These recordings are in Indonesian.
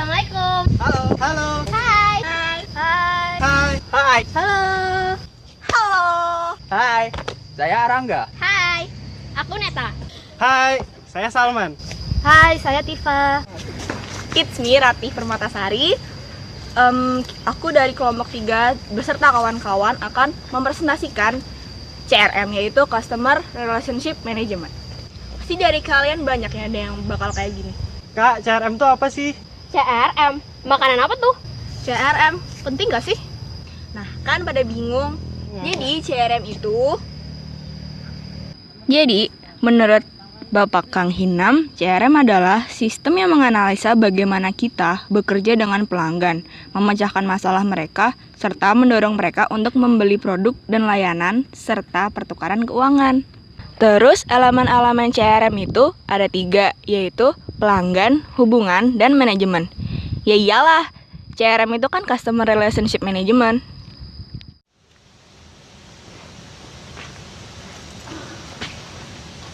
Assalamualaikum. Halo. Halo. Hai. Hai. Hai. Hai. Hai. Halo. Halo. Hai. Saya Arangga. Hai. Aku Neta. Hai. Saya Salman. Hai, saya Tifa. It's me, Ratih Permatasari. Aku dari kelompok 3 beserta kawan-kawan akan mempresentasikan CRM, yaitu Customer Relationship Management. Pasti dari kalian banyak ya ada yang bakal kayak gini. Kak, CRM itu apa sih? CRM. Makanan apa tuh? CRM, penting gak sih? Nah, kan pada bingung. Jadi CRM itu menurut Bapak Kang Hinam, CRM adalah sistem yang menganalisa bagaimana kita bekerja dengan pelanggan, memecahkan masalah mereka, serta mendorong mereka untuk membeli produk dan layanan, serta pertukaran keuangan. Terus elemen-elemen CRM itu ada 3, yaitu pelanggan, hubungan, dan manajemen. Ya iyalah, CRM itu kan Customer Relationship Management.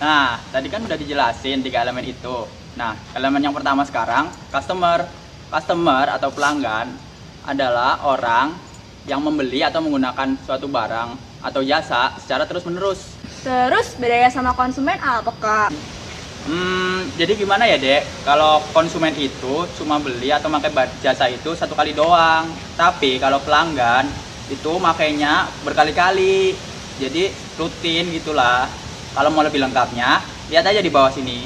Nah, tadi kan udah dijelasin 3 elemen itu. Nah, elemen yang pertama sekarang, customer. Customer atau pelanggan adalah orang yang membeli atau menggunakan suatu barang atau jasa secara terus-menerus. Terus bedanya sama konsumen apa, Kak? Jadi gimana ya, Dek? Kalau konsumen itu cuma beli atau pakai jasa itu 1 kali doang. Tapi kalau pelanggan itu makainya berkali-kali. Jadi rutin gitulah. Kalau mau lebih lengkapnya, lihat aja di bawah sini.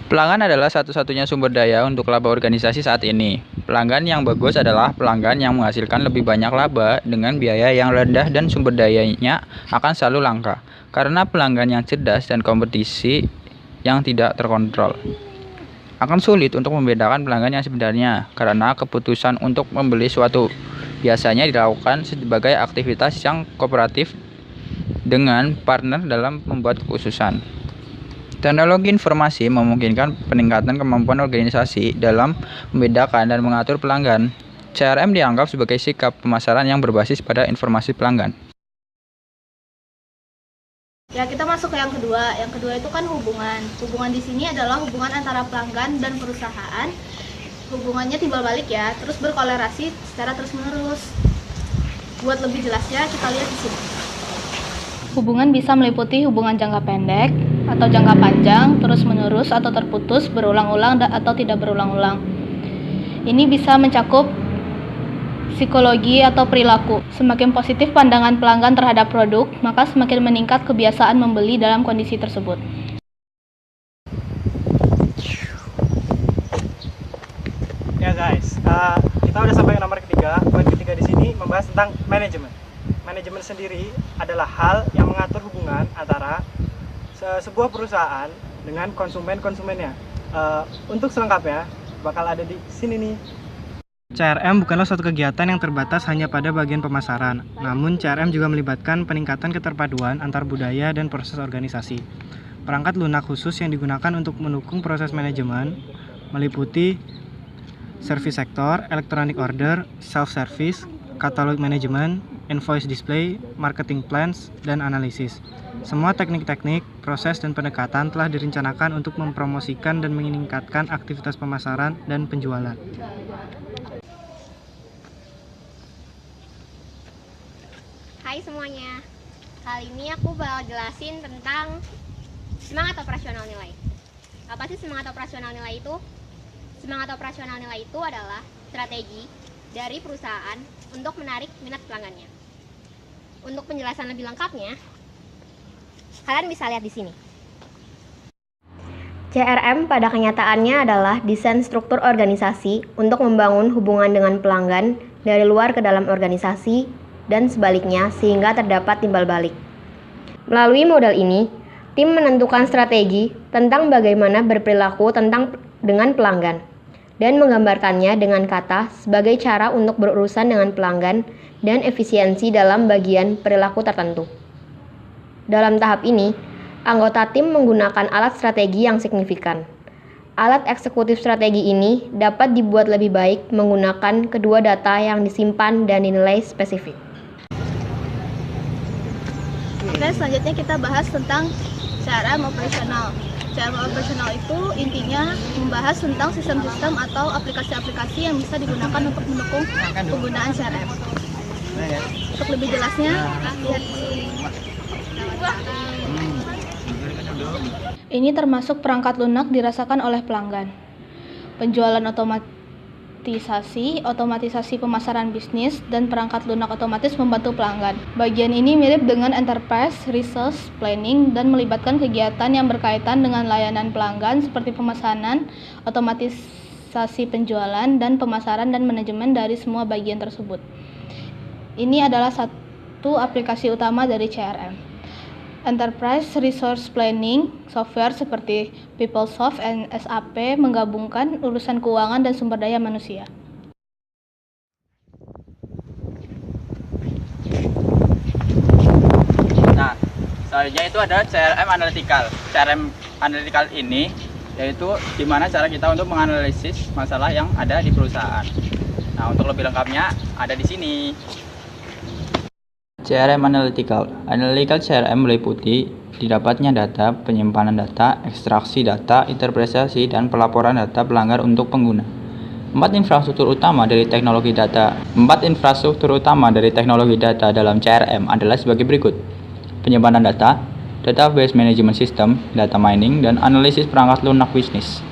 Pelanggan adalah satu-satunya sumber daya untuk laba organisasi saat ini. Pelanggan yang bagus adalah pelanggan yang menghasilkan lebih banyak laba dengan biaya yang rendah dan sumber dayanya akan selalu langka. Karena pelanggan yang cerdas dan kompetisi yang tidak terkontrol. Akan sulit untuk membedakan pelanggan yang sebenarnya karena keputusan untuk membeli suatu biasanya dilakukan sebagai aktivitas yang kooperatif dengan partner dalam membuat kekhususan. Teknologi informasi memungkinkan peningkatan kemampuan organisasi dalam membedakan dan mengatur pelanggan. CRM dianggap sebagai sikap pemasaran yang berbasis pada informasi pelanggan. Ya, kita masuk ke yang kedua. Yang kedua itu kan hubungan. Hubungan di sini adalah hubungan antara pelanggan dan perusahaan. Hubungannya timbal balik ya, terus berkolerasi secara terus-menerus. Buat lebih jelasnya kita lihat di sini. Hubungan bisa meliputi hubungan jangka pendek atau jangka panjang, terus-menerus atau terputus, berulang-ulang atau tidak berulang-ulang. Ini bisa mencakup psikologi atau perilaku. Semakin positif pandangan pelanggan terhadap produk, maka semakin meningkat kebiasaan membeli dalam kondisi tersebut. Ya guys, kita udah sampai ke nomor ketiga. Poin ketiga di sini membahas tentang manajemen. Manajemen sendiri adalah hal yang mengatur hubungan antara sebuah perusahaan dengan konsumennya. Untuk selengkapnya bakal ada di sini nih. CRM bukanlah suatu kegiatan yang terbatas hanya pada bagian pemasaran. Namun CRM juga melibatkan peningkatan keterpaduan antar budaya dan proses organisasi. Perangkat lunak khusus yang digunakan untuk mendukung proses manajemen meliputi service sector, electronic order, self-service, katalog manajemen, invoice display, marketing plans, dan analisis. Semua teknik-teknik, proses, dan pendekatan telah direncanakan untuk mempromosikan dan meningkatkan aktivitas pemasaran dan penjualan. Hai semuanya. Kali ini aku bakal jelasin tentang semangat operasional nilai. Apa sih semangat operasional nilai itu? Semangat operasional nilai itu adalah strategi dari perusahaan untuk menarik minat pelanggannya. Untuk penjelasan lebih lengkapnya, kalian bisa lihat di sini. CRM pada kenyataannya adalah desain struktur organisasi untuk membangun hubungan dengan pelanggan dari luar ke dalam organisasi dan sebaliknya sehingga terdapat timbal balik. Melalui modal ini, tim menentukan strategi tentang bagaimana berperilaku dengan pelanggan dan menggambarkannya dengan kata sebagai cara untuk berurusan dengan pelanggan dan efisiensi dalam bagian perilaku tertentu. Dalam tahap ini, anggota tim menggunakan alat strategi yang signifikan. Alat eksekutif strategi ini dapat dibuat lebih baik menggunakan kedua data yang disimpan dan dinilai spesifik. Oke, selanjutnya kita bahas tentang CRM operasional. CRM operasional itu intinya membahas tentang sistem-sistem atau aplikasi-aplikasi yang bisa digunakan untuk mendukung penggunaan CRM. Untuk lebih jelasnya, lihat di sini. Ini termasuk perangkat lunak dirasakan oleh pelanggan. Penjualan otomatisasi pemasaran bisnis, dan perangkat lunak otomatis membantu pelanggan. Bagian ini mirip dengan enterprise resource planning dan melibatkan kegiatan yang berkaitan dengan layanan pelanggan seperti pemesanan, otomatisasi penjualan, dan pemasaran dan manajemen dari semua bagian tersebut. Ini adalah satu aplikasi utama dari CRM. Enterprise Resource Planning software seperti PeopleSoft dan SAP menggabungkan urusan keuangan dan sumber daya manusia. Nah, selanjutnya itu ada CRM Analytical. CRM Analytical ini yaitu gimana cara kita untuk menganalisis masalah yang ada di perusahaan. Nah, untuk lebih lengkapnya ada di sini. CRM Analytical CRM meliputi didapatnya data, penyimpanan data, ekstraksi data, interpretasi, dan pelaporan data pelanggan untuk pengguna. Empat infrastruktur utama dari teknologi data dalam CRM adalah sebagai berikut: penyimpanan data, database management system, data mining, dan analisis perangkat lunak bisnis.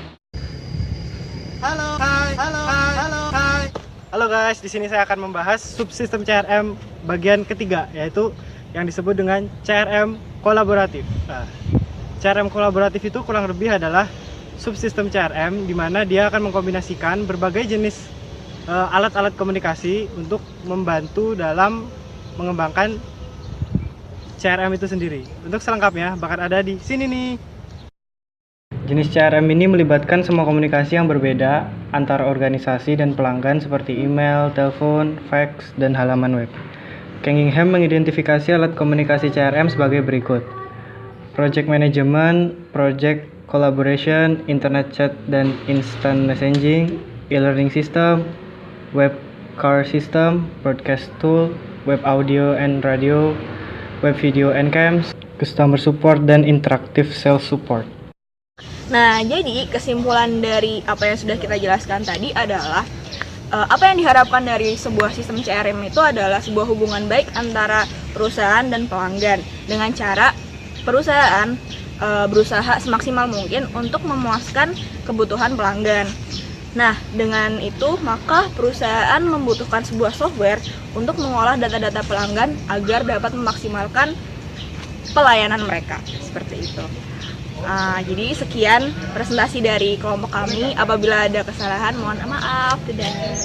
Halo guys, di sini saya akan membahas subsistem CRM bagian ketiga, yaitu yang disebut dengan CRM kolaboratif. Nah, CRM kolaboratif itu kurang lebih adalah subsistem CRM di mana dia akan mengkombinasikan berbagai jenis alat-alat komunikasi untuk membantu dalam mengembangkan CRM itu sendiri. Untuk selengkapnya bakal ada di sini nih. Jenis CRM ini melibatkan semua komunikasi yang berbeda antara organisasi dan pelanggan seperti email, telepon, fax, dan halaman web. Cunningham mengidentifikasi alat komunikasi CRM sebagai berikut: Project Management, Project Collaboration, Internet Chat dan Instant Messaging, E-Learning System, Web Car System, Broadcast Tool, Web Audio and Radio, Web Video and Cams, Customer Support, dan Interactive Sales Support. Nah, jadi kesimpulan dari apa yang sudah kita jelaskan tadi adalah apa yang diharapkan dari sebuah sistem CRM itu adalah sebuah hubungan baik antara perusahaan dan pelanggan dengan cara perusahaan berusaha semaksimal mungkin untuk memuaskan kebutuhan pelanggan. Nah, dengan itu maka perusahaan membutuhkan sebuah software untuk mengolah data-data pelanggan agar dapat memaksimalkan pelayanan mereka, seperti itu. Jadi sekian presentasi dari kelompok kami. Apabila ada kesalahan mohon maaf. Dadah.